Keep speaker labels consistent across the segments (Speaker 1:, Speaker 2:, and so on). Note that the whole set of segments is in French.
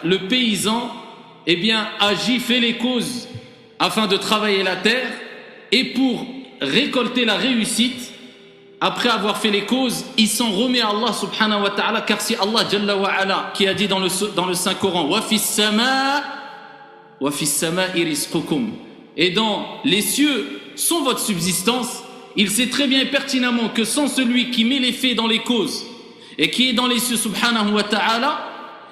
Speaker 1: le paysan, eh bien, agit, fait les causes afin de travailler la terre, et pour récolter la réussite, après avoir fait les causes, il s'en remet à Allah subhanahu wa ta'ala, car c'est Allah jalla wa ala qui a dit dans le Saint-Coran, wa fis sama'i rizqukum, et dans les cieux sont votre subsistance. Il sait très bien et pertinemment que sans celui qui met les faits dans les causes et qui est dans les cieux subhanahu wa ta'ala,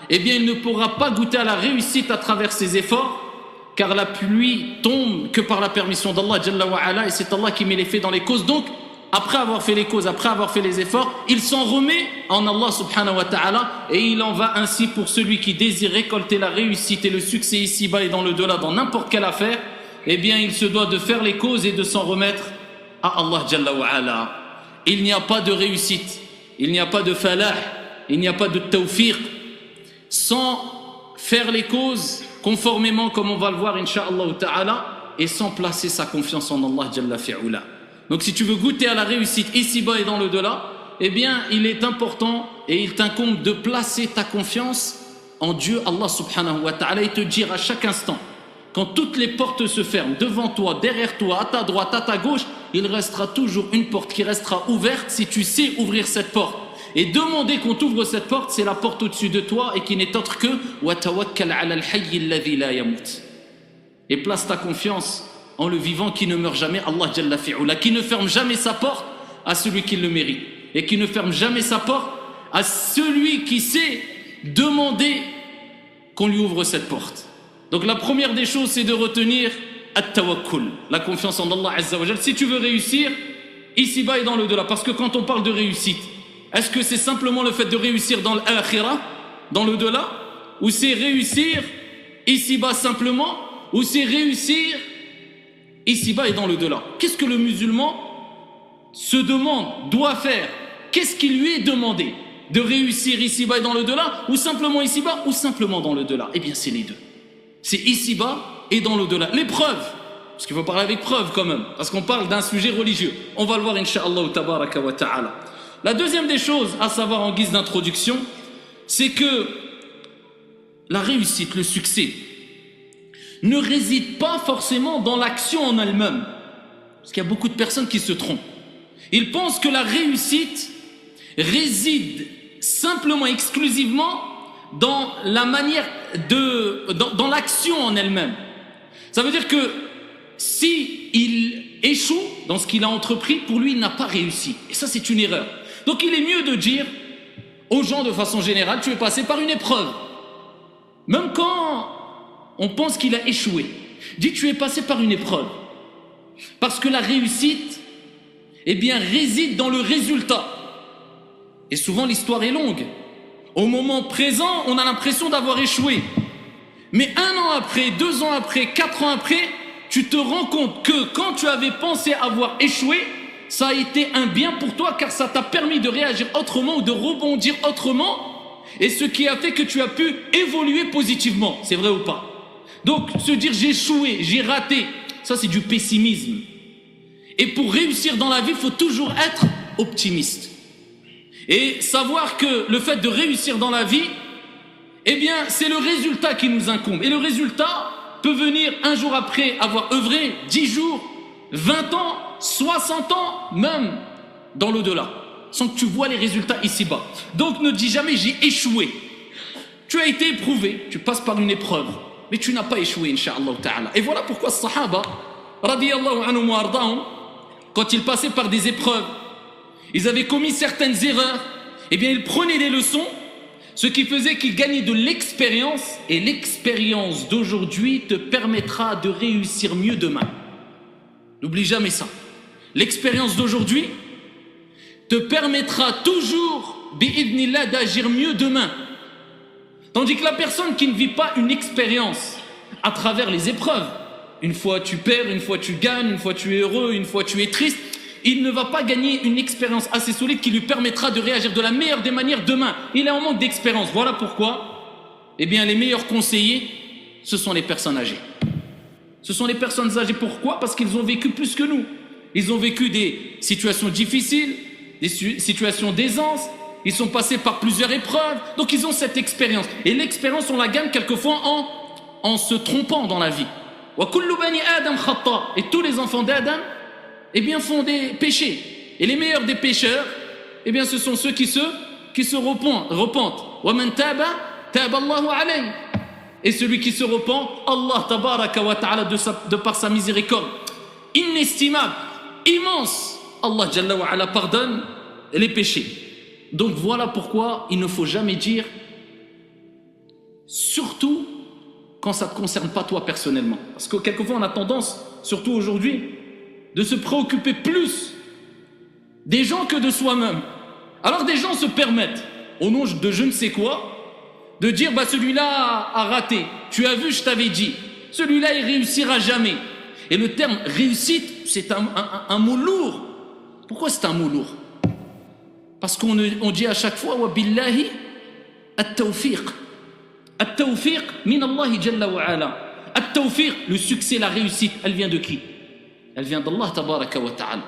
Speaker 1: eh bien il ne pourra pas goûter à la réussite à travers ses efforts, car la pluie tombe que par la permission d'Allah jalla wa ala, et c'est Allah qui met les faits dans les causes. Donc après avoir fait les causes, après avoir fait les efforts, il s'en remet en Allah subhanahu wa ta'ala, et il en va ainsi pour celui qui désire récolter la réussite et le succès ici-bas et dans le delà, dans n'importe quelle affaire. Eh bien il se doit de faire les causes et de s'en remettre à Allah jalla wa ala. Il n'y a pas de réussite, il n'y a pas de falah, il n'y a pas de tawfiq sans faire les causes conformément, comme on va le voir incha'Allah ta'ala, et sans placer sa confiance en Allah jalla fi'ula. Donc si tu veux goûter à la réussite ici-bas et dans le delà, eh bien il est important et il t'incombe de placer ta confiance en Dieu Allah subhanahu wa ta'ala, et te dire à chaque instant, quand toutes les portes se ferment devant toi, derrière toi, à ta droite, à ta gauche, il restera toujours une porte qui restera ouverte si tu sais ouvrir cette porte. Et demander qu'on t'ouvre cette porte, c'est la porte au-dessus de toi et qui n'est autre que wa tawakkal 'ala al-hayy alladhi la yamut. Et place ta confiance en le vivant qui ne meurt jamais, Allah jalla fi'ula, qui ne ferme jamais sa porte à celui qui le mérite, et qui ne ferme jamais sa porte à celui qui sait demander qu'on lui ouvre cette porte. Donc la première des choses, c'est de retenir at-tawakkul, la confiance en Allah azza wa jalla, si tu veux réussir ici-bas et dans le delà. Parce que quand on parle de réussite, est-ce que c'est simplement le fait de réussir dans l'akhirah, dans le delà, ou c'est réussir ici-bas simplement, ou c'est réussir ici-bas et dans le delà? Qu'est-ce que le musulman se demande, doit faire? Qu'est-ce qui lui est demandé? De réussir ici-bas et dans le delà, ou simplement ici-bas, ou simplement dans le delà? Eh bien c'est les deux. C'est ici-bas et dans le delà. L'épreuve, parce qu'il faut parler avec preuve quand même, parce qu'on parle d'un sujet religieux. On va le voir incha'Allah tabaraka wa ta'ala. La deuxième des choses à savoir en guise d'introduction, c'est que la réussite, le succès, ne réside pas forcément dans l'action en elle-même. Parce qu'il y a beaucoup de personnes qui se trompent. Ils pensent que la réussite réside simplement, exclusivement dans la manière dans l'action en elle-même. Ça veut dire que si il échoue dans ce qu'il a entrepris, pour lui il n'a pas réussi. Et ça c'est une erreur. Donc il est mieux de dire aux gens de façon générale, tu es passé par une épreuve. Même quand on pense qu'il a échoué, dis tu es passé par une épreuve. Parce que la réussite, eh bien, réside dans le résultat. Et souvent l'histoire est longue. Au moment présent, on a l'impression d'avoir échoué. Mais 1 an après, 2 ans après, 4 ans après, tu te rends compte que quand tu avais pensé avoir échoué, ça a été un bien pour toi, car ça t'a permis de réagir autrement ou de rebondir autrement, et ce qui a fait que tu as pu évoluer positivement. C'est vrai ou pas? Donc se dire j'ai échoué, j'ai raté, ça c'est du pessimisme. Et pour réussir dans la vie, il faut toujours être optimiste. Et savoir que le fait de réussir dans la vie, eh bien, c'est le résultat qui nous incombe. Et le résultat peut venir un jour après avoir œuvré, 10 jours, 20 ans, 60 ans, même dans l'au-delà, sans que tu vois les résultats ici-bas. Donc ne dis jamais j'ai échoué. Tu as été éprouvé, tu passes par une épreuve, mais tu n'as pas échoué, incha'Allah ta'ala. Et voilà pourquoi les Sahaba, radiyallahu anhum wa ardahum, quand ils passaient par des épreuves, ils avaient commis certaines erreurs, eh bien ils prenaient des leçons, ce qui faisait qu'ils gagnaient de l'expérience, et l'expérience d'aujourd'hui te permettra de réussir mieux demain. N'oublie jamais ça. L'expérience d'aujourd'hui te permettra toujours, bi'idnillah, d'agir mieux demain. Tandis que la personne qui ne vit pas une expérience à travers les épreuves, une fois tu perds, une fois tu gagnes, une fois tu es heureux, une fois tu es triste, il ne va pas gagner une expérience assez solide qui lui permettra de réagir de la meilleure des manières demain. Il est en manque d'expérience. Voilà pourquoi, eh bien, les meilleurs conseillers, ce sont les personnes âgées. Ce sont les personnes âgées. Pourquoi? Parce qu'ils ont vécu plus que nous. Ils ont vécu des situations difficiles, des situations d'aisance, ils sont passés par plusieurs épreuves, donc ils ont cette expérience. Et l'expérience, on la gagne quelquefois en se trompant dans la vie. Et tous les enfants d'Adam, eh bien, font des péchés. Et les meilleurs des pécheurs, eh bien, ce sont ceux qui se repentent. Et celui qui se repent, Allah tabaraka wa ta'ala, de par sa miséricorde inestimable, immense, Allah Jalla wa ala pardonne les péchés. Donc voilà pourquoi il ne faut jamais dire, surtout quand ça ne te concerne pas toi personnellement. Parce que quelquefois on a tendance, surtout aujourd'hui, de se préoccuper plus des gens que de soi-même. Alors des gens se permettent, au nom de je ne sais quoi, de dire bah celui-là a raté, tu as vu, je t'avais dit, celui-là il réussira jamais. Et le terme réussite, c'est un mot lourd. Pourquoi c'est un mot lourd? Parce qu'on dit à chaque fois wa billahi at-tawfiq. At-tawfiq min Allah jalla wa ala. At-tawfiq, le succès, la réussite, elle vient de qui? Elle vient d'Allah tabaraka wa ta'ala.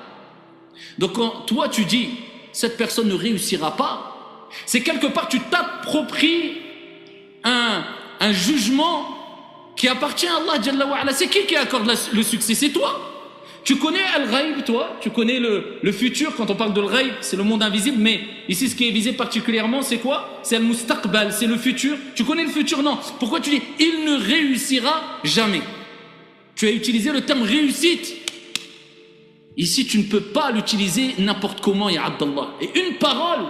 Speaker 1: Donc quand toi tu dis cette personne ne réussira pas, c'est quelque part tu t'appropries un jugement qui appartient à Allah Jalla wa ala. C'est qui accorde le succès? C'est toi. Tu connais Al-Ghaib, toi? Tu connais le futur. Quand on parle de Al-Ghaib, c'est le monde invisible. Mais ici, ce qui est visé particulièrement, c'est quoi? C'est Al-Mustaqbal, c'est le futur. Tu connais le futur? Non. Pourquoi tu dis il ne réussira jamais? Tu as utilisé le terme réussite. Ici, tu ne peux pas l'utiliser n'importe comment, ya Abdallah. Et une parole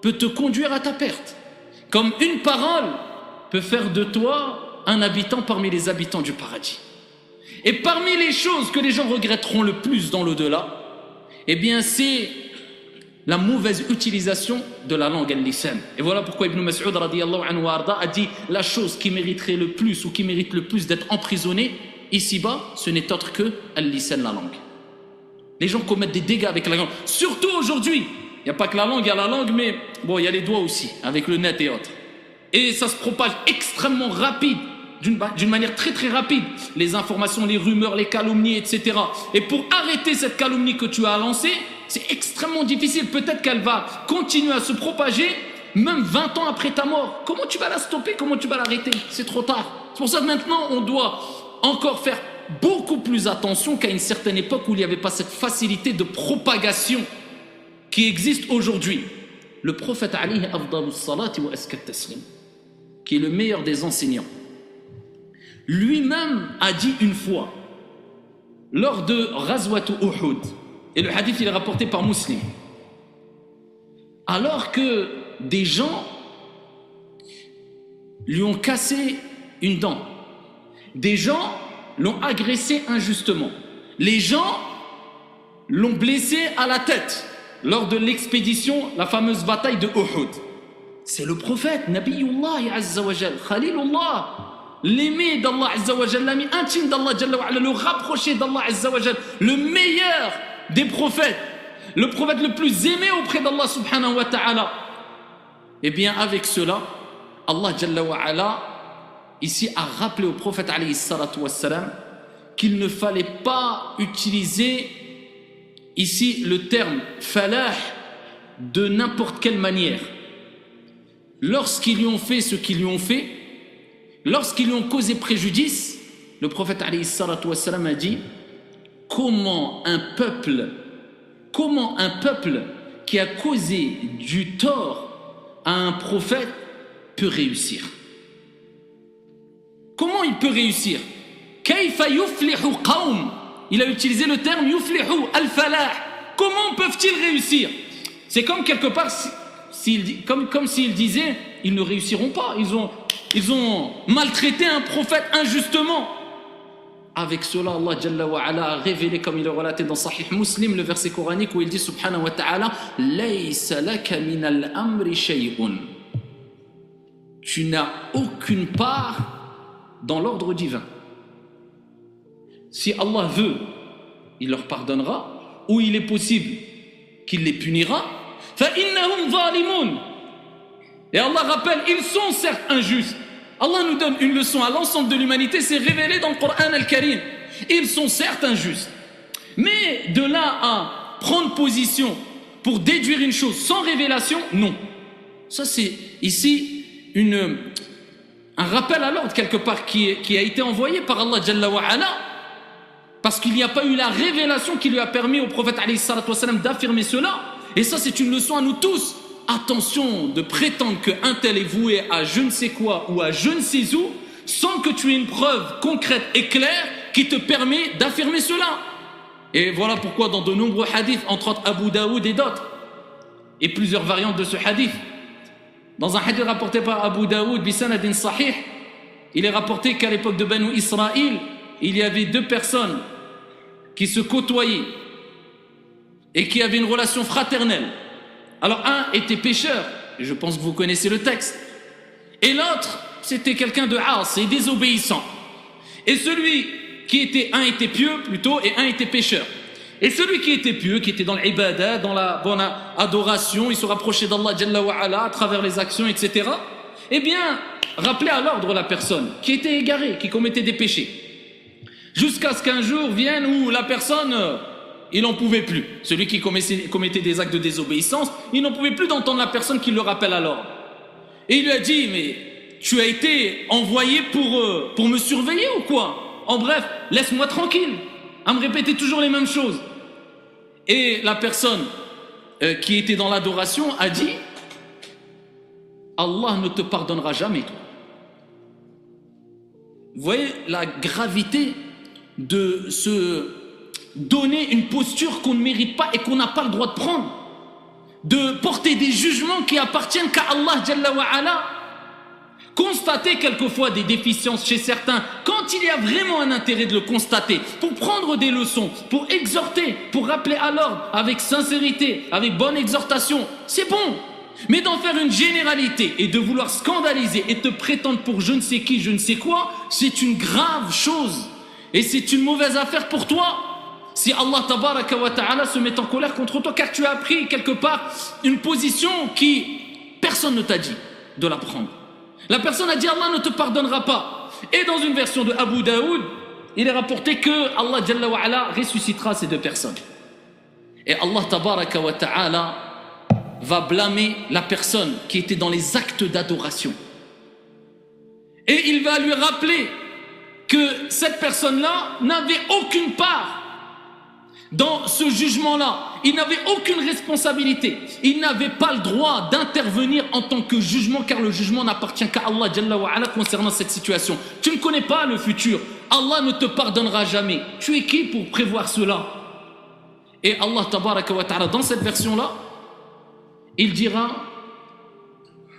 Speaker 1: peut te conduire à ta perte. Comme une parole peut faire de toi un habitant parmi les habitants du paradis. Et parmi les choses que les gens regretteront le plus dans l'au-delà, eh bien c'est la mauvaise utilisation de la langue al-lisan. Et voilà pourquoi Ibn Mas'ud radiyallahu anhu a dit la chose qui mériterait le plus ou qui mérite le plus d'être emprisonnée ici-bas, ce n'est autre que al-lisan, la langue. Les gens commettent des dégâts avec la langue, surtout aujourd'hui. Il n'y a pas que la langue, il y a la langue, mais bon, il y a les doigts aussi, avec le net et autres. Et ça se propage extrêmement rapide, d'une manière très très rapide. Les informations, les rumeurs, les calomnies, etc. Et pour arrêter cette calomnie que tu as lancée, c'est extrêmement difficile. Peut-être qu'elle va continuer à se propager, même 20 ans après ta mort. Comment tu vas la stopper? Comment tu vas l'arrêter? C'est trop tard. C'est pour ça que maintenant, on doit encore faire beaucoup plus attention qu'à une certaine époque où il n'y avait pas cette facilité de propagation qui existe aujourd'hui. Le prophète alayhi afdalus salati wa askat taslim, qui est le meilleur des enseignants, lui-même a dit une fois lors de Ghazwat Uhud, et le hadith il est rapporté par Muslim, alors que des gens lui ont cassé une dent, des gens l'ont agressé injustement, les gens l'ont blessé à la tête lors de l'expédition, la fameuse bataille de Uhud. C'est le prophète, Nabiyullah Azza wa Jal, Khalilullah, l'aimé d'Allah Azza wa Jal, l'ami intime d'Allah Jalla wa Ala, le rapproché d'Allah Azza wa Jal, le meilleur des prophètes, le prophète le plus aimé auprès d'Allah subhanahu wa ta'ala. Et bien avec cela, Allah Jalla wa Ala ici a rappelé au prophète alayhi salatu wassalam qu'il ne fallait pas utiliser ici le terme falah de n'importe quelle manière. Lorsqu'ils lui ont fait ce qu'ils lui ont fait, lorsqu'ils lui ont causé préjudice, le prophète alayhi salatu wassalam a dit comment un peuple qui a causé du tort à un prophète peut réussir. Comment il peut réussir? Kayfa yuflihu qawm. Il a utilisé le terme yuflihu, al-falah. Comment peuvent-ils réussir? C'est comme quelque part, comme s'il disait, ils ne réussiront pas. Ils ont maltraité un prophète injustement. Avec cela, Allah Jalla wa Ala a révélé, comme il est relaté dans Sahih Muslim, le verset coranique où il dit subhanahu wa ta'ala Laysa laka min al-amri shay'un. Tu n'as aucune part dans l'ordre divin. Si Allah veut, il leur pardonnera, ou il est possible qu'il les punira. فَإِنَّهُمْ ظَالِمُونَ. Et Allah rappelle, ils sont certes injustes. Allah nous donne une leçon à l'ensemble de l'humanité, c'est révélé dans le Coran al-Karim. Ils sont certes injustes. Mais de là à prendre position pour déduire une chose sans révélation, non. Ça c'est ici un rappel à l'ordre quelque part qui a été envoyé par Allah Jalla wa Ala, parce qu'il n'y a pas eu la révélation qui lui a permis au prophète alayhi salatu wassalam d'affirmer cela. Et ça c'est une leçon à nous tous. Attention de prétendre qu'un tel est voué à je ne sais quoi ou à je ne sais où sans que tu aies une preuve concrète et claire qui te permet d'affirmer cela. Et voilà pourquoi dans de nombreux hadiths, entre autres Abu Daoud et d'autres, et plusieurs variantes de ce hadith, dans un hadith rapporté par Abu Daoud bisanadin sahih, il est rapporté qu'à l'époque de Banu Israël, il y avait deux personnes qui se côtoyaient et qui avaient une relation fraternelle. Alors un était pécheur, et je pense que vous connaissez le texte, et l'autre c'était quelqu'un de as et désobéissant. Et celui qui était, un était pieux plutôt et un était pécheur. Et celui qui était pieux, qui était dans l'ibadah, dans la bonne adoration, il se rapprochait d'Allah Jalla wa Ala à travers les actions, etc. Eh bien, rappelait à l'ordre la personne qui était égarée, qui commettait des péchés. Jusqu'à ce qu'un jour vienne où la personne, il n'en pouvait plus. Celui qui commettait des actes de désobéissance, il n'en pouvait plus d'entendre la personne qui le rappelle à l'ordre. Et il lui a dit, mais tu as été envoyé pour me surveiller ou quoi? En bref, laisse-moi tranquille, à me répéter toujours les mêmes choses. Et la personne qui était dans l'adoration a dit, Allah ne te pardonnera jamais, toi. Vous voyez la gravité de se donner une posture qu'on ne mérite pas et qu'on n'a pas le droit de prendre, de porter des jugements qui appartiennent qu'à Allah Jalla wa Ala. Constater quelquefois des déficiences chez certains, quand il y a vraiment un intérêt de le constater, pour prendre des leçons, pour exhorter, pour rappeler à l'ordre, avec sincérité, avec bonne exhortation, c'est bon. Mais d'en faire une généralité et de vouloir scandaliser et te prétendre pour je ne sais qui, je ne sais quoi, c'est une grave chose. Et c'est une mauvaise affaire pour toi. Si Allah tabaraka wa ta'ala se met en colère contre toi, car tu as pris quelque part une position qui personne ne t'a dit de la prendre. La personne a dit Allah ne te pardonnera pas. Et dans une version de Abu Daoud, il est rapporté que Allah Jalla wa Ala ressuscitera ces deux personnes. Et Allah tabaraka wa ta'ala va blâmer la personne qui était dans les actes d'adoration. Et il va lui rappeler que cette personne-là n'avait aucune part dans ce jugement-là. Il n'avait aucune responsabilité. Il n'avait pas le droit d'intervenir en tant que jugement, car le jugement n'appartient qu'à Allah Jalla wa Ala concernant cette situation. Tu ne connais pas le futur. Allah ne te pardonnera jamais. Tu es qui pour prévoir cela? Et Allah tabaraka wa ta'ala, dans cette version-là, il dira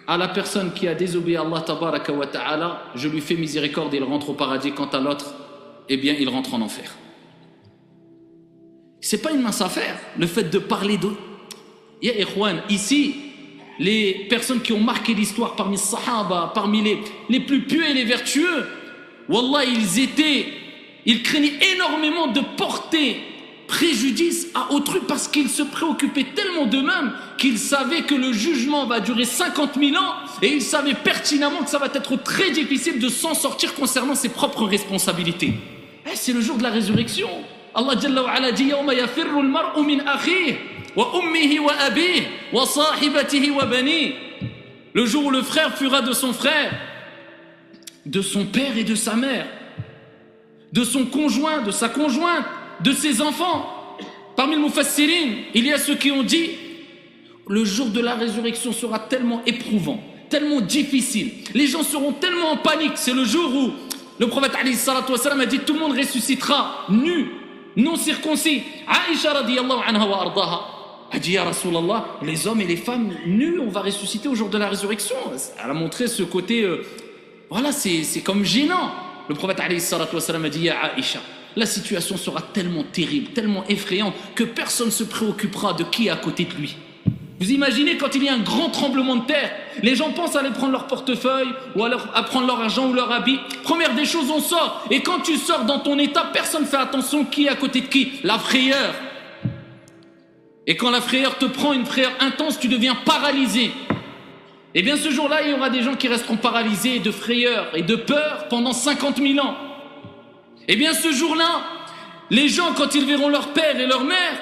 Speaker 1: à la personne qui a désobéi à Allah tabaraka wa ta'ala, je lui fais miséricorde et il rentre au paradis. Quant à l'autre, eh bien il rentre en enfer. C'est pas une mince affaire, le fait de parler de... Ya ikhwan, ici, les personnes qui ont marqué l'histoire parmi les sahaba, parmi les plus pieux et les vertueux, wallah, ils craignaient énormément de porter préjudice à autrui parce qu'ils se préoccupaient tellement d'eux-mêmes qu'ils savaient que le jugement va durer 50 000 ans et ils savaient pertinemment que ça va être très difficile de s'en sortir concernant ses propres responsabilités. C'est le jour de la résurrection. Allah Jalla wa Ala dit yawma yafirru al-mar'u min akhihi wa ummihi wa abihi wa sahibatihi wa banihi. Le jour où le frère fuira de son frère, de son père et de sa mère, de son conjoint, de sa conjointe, de ses enfants. Parmi les mufassirin, il y a ceux qui ont dit le jour de la résurrection sera tellement éprouvant, tellement difficile, les gens seront tellement en panique. C'est le jour où le prophète alayhi salatu wassalam a dit tout le monde ressuscitera nu, non circoncis. Aïcha radiyallahu anha wa ardaha a dit ya Rasulallah, les hommes et les femmes nus, on va ressusciter au jour de la résurrection. Elle a montré ce côté, voilà, c'est comme gênant. Le prophète alayhi salatu wassalam a dit ya Aïcha, la situation sera tellement terrible, tellement effrayante que personne ne se préoccupera de qui est à côté de lui. Vous imaginez quand il y a un grand tremblement de terre, les gens pensent à aller prendre leur portefeuille ou à prendre leur argent ou leur habit. Première des choses, on sort. Et quand tu sors dans ton état, personne ne fait attention qui est à côté de qui. La frayeur. Et quand la frayeur te prend, une frayeur intense, tu deviens paralysé. Et bien ce jour-là, il y aura des gens qui resteront paralysés de frayeur et de peur pendant 50 000 ans. Et bien ce jour-là, les gens, quand ils verront leur père et leur mère,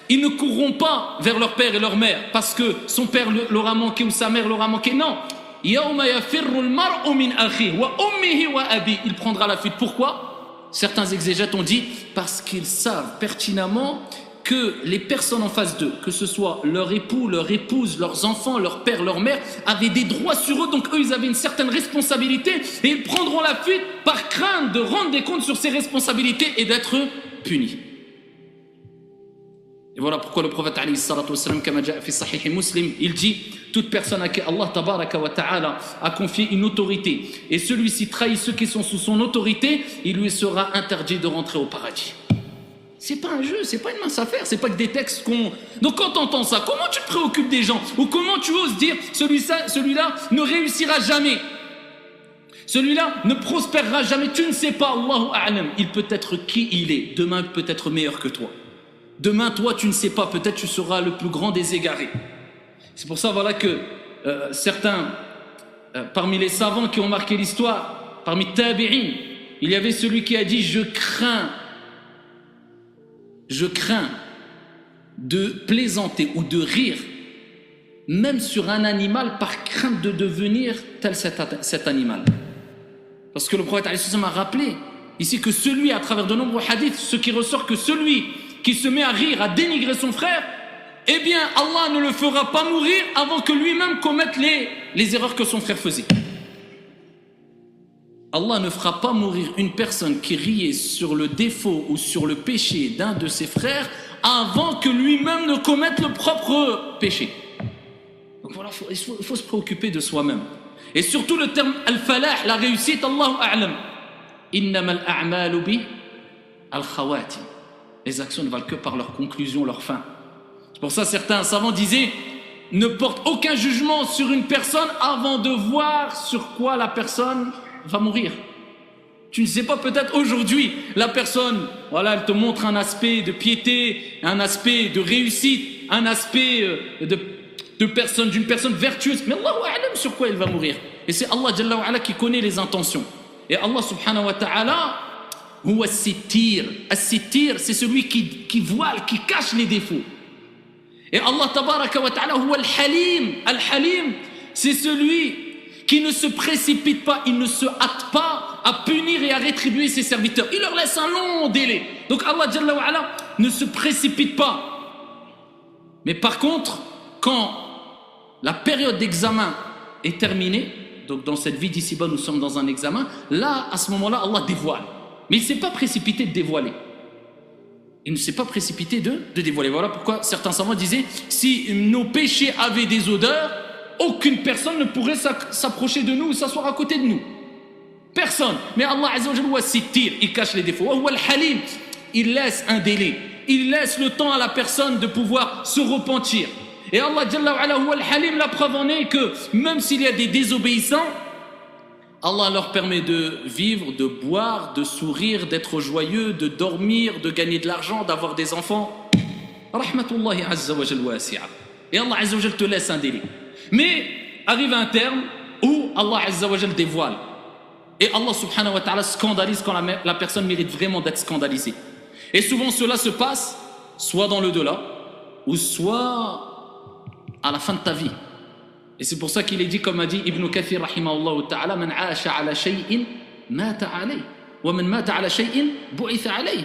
Speaker 1: ils ne courront pas vers leur père et leur mère parce que son père leur a manqué ou sa mère leur a manqué. Non. Il prendra la fuite. Pourquoi? Certains exégètes ont dit parce qu'ils savent pertinemment que les personnes en face d'eux, que ce soit leur époux, leur épouse, leurs enfants, leur père, leur mère, avaient des droits sur eux, donc eux ils avaient une certaine responsabilité et ils prendront la fuite par crainte de rendre des comptes sur ces responsabilités et d'être punis. Et voilà pourquoi le prophète alayhi salatu wassalam, comme jaa fi sahih Muslim, il dit toute personne à qui Allah tabaraka wa ta'ala a confié une autorité et celui-ci trahit ceux qui sont sous son autorité, il lui sera interdit de rentrer au paradis. C'est pas un jeu, c'est pas une mince affaire, c'est pas que des textes qu'on... Donc quand tu entends ça, comment tu te préoccupes des gens? Ou comment tu oses dire celui-là ne réussira jamais, celui-là ne prospérera jamais? Tu ne sais pas, Allahu a'lam, il peut être qui il est, demain il peut être meilleur que toi. Demain, toi, tu ne sais pas, peut-être tu seras le plus grand des égarés. C'est pour ça, voilà, que certains, parmi les savants qui ont marqué l'histoire, parmi Tabi'in, il y avait celui qui a dit « Je crains de plaisanter ou de rire, même sur un animal, par crainte de devenir tel cet animal. » Parce que le prophète a rappelé ici que celui, à travers de nombreux hadiths, ce qui ressort que celui qui se met à rire, à dénigrer son frère, eh bien Allah ne le fera pas mourir avant que lui-même commette les erreurs que son frère faisait. Allah ne fera pas mourir une personne qui riait sur le défaut ou sur le péché d'un de ses frères avant que lui-même ne commette le propre péché. Donc voilà, il faut se préoccuper de soi-même. Et surtout le terme al-falah, la réussite, Allahu a'lam. Innamal a'malu bi al-khawati. Les actions ne valent que par leur conclusion, leur fin. C'est pour ça certains savants disaient ne porte aucun jugement sur une personne avant de voir sur quoi la personne va mourir. Tu ne sais pas, peut-être aujourd'hui la personne, voilà, elle te montre un aspect de piété, un aspect de réussite, un aspect d'une personne vertueuse, mais Allahu a'lam sur quoi elle va mourir. Et c'est Allah Jalla wa Ala qui connaît les intentions. Et Allah subhanahu wa ta'ala, huwa as-sittir. As-sittir, c'est celui qui voile, qui cache les défauts. Et Allah tabaraka wa ta'ala, huwa al-halim. Al-halim, c'est celui qui ne se précipite pas, il ne se hâte pas à punir et à rétribuer ses serviteurs. Il leur laisse un long délai. Donc Allah Jalla wa Ala ne se précipite pas. Mais par contre, quand la période d'examen est terminée, donc dans cette vie d'ici-bas, nous sommes dans un examen, là, à ce moment-là, Allah dévoile. Mais il ne s'est pas précipité de dévoiler. Il ne s'est pas précipité de dévoiler. Voilà pourquoi certains savants disaient, si nos péchés avaient des odeurs, aucune personne ne pourrait s'approcher de nous ou s'asseoir à côté de nous. Personne. Mais Allah Azza wa Jalla sittir, il cache les défauts. Al-Halim, il laisse un délai. Il laisse le temps à la personne de pouvoir se repentir. Et Allah Jalla wa Ala, Al-Halim, la preuve en est que même s'il y a des désobéissants, Allah leur permet de vivre, de boire, de sourire, d'être joyeux, de dormir, de gagner de l'argent, d'avoir des enfants. Rahmatullahi Azza wa Jalla wasi'a. Et Allah Azza wa Jalla te laisse un délai. Mais arrive un terme où Allah Azza wa Jalla dévoile. Et Allah subhanahu wa ta'ala scandalise quand la personne mérite vraiment d'être scandalisée. Et souvent cela se passe soit dans le delà ou soit à la fin de ta vie. Et c'est pour ça qu'il est dit, comme a dit Ibn Kathir rahimahullah ta'ala, man aasha ala shay'in mata alayh wa man mata ala shay'in bu'itha alayh.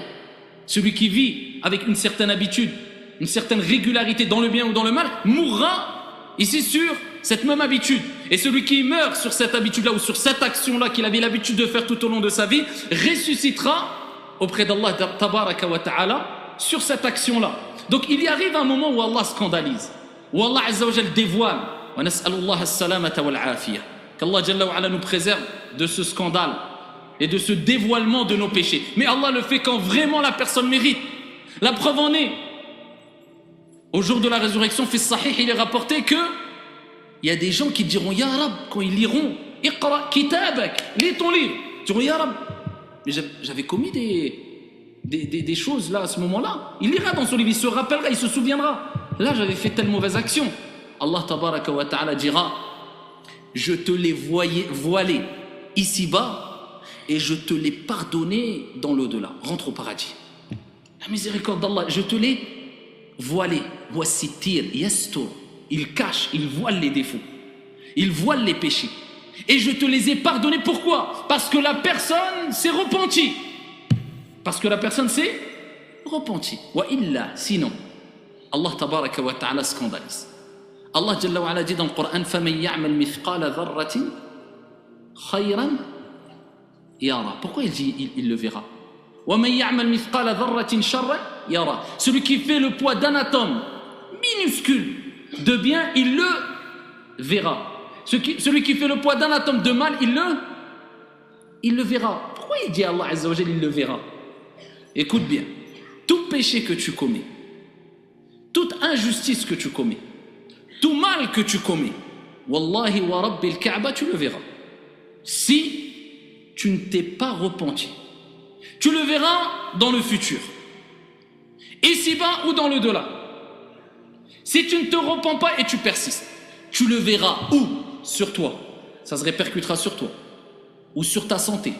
Speaker 1: Celui qui vit avec une certaine habitude, une certaine régularité dans le bien ou dans le mal, mourra ici sur cette même habitude. Et celui qui meurt sur cette habitude-là ou sur cette action-là qu'il avait l'habitude de faire tout au long de sa vie, ressuscitera auprès d'Allah tabaraka wa ta'ala sur cette action-là. Donc il y arrive un moment où Allah scandalise, où Allah Azza wa Jalla dévoile. Wa nas'alullah as-salamata wal afiyah. Qu'Allah Jalla wa Ala nous préserve de ce scandale et de ce dévoilement de nos péchés. Mais Allah le fait quand vraiment la personne mérite. La preuve en est, au jour de la résurrection, fi sahih, il est rapporté que il y a des gens qui diront Ya Rab, quand ils liront Iqra kitabak, lis ton livre, ils diront Ya Rab, mais j'avais commis des choses là à ce moment-là. Il lira dans son livre, il se rappellera, il se souviendra. Là j'avais fait telle mauvaise action. Allah tabaraka wa ta'ala dira je te l'ai voilé ici-bas et je te l'ai pardonné dans l'au-delà. Rentre au paradis. La miséricorde d'Allah, je te l'ai voilé. Wassitir, yastur. Il cache, il voile les défauts. Il voile les péchés. Et je te les ai pardonnés. Pourquoi? Parce que la personne s'est repentie. Parce que la personne s'est repentie. Wa illa, sinon, Allah tabaraka wa ta'ala scandalise. Allah Jalla wa ala dit dans le Coran فَمَنْ يَعْمَلْ مِثْقَالَ ذَرَّةٍ خَيْرًا يَرَى. Pourquoi il dit il le verra? وَمَنْ يَعْمَلْ مِثْقَالَ ذَرَّةٍ شَرًّا يَرَى. Celui qui fait le poids d'un atome minuscule de bien, il le verra. Celui qui fait le poids d'un atome de mal, il le verra. Pourquoi il dit Allah Azza wa Jalla il le verra? Écoute bien, tout péché que tu commets, toute injustice que tu commets, tout mal que tu commets, Wallahi wa Rabbil Kaaba, tu le verras. Si tu ne t'es pas repenti, tu le verras dans le futur, ici-bas ou dans le delà. Si tu ne te repens pas et tu persistes, tu le verras où? Sur toi. Ça se répercutera sur toi ou sur ta santé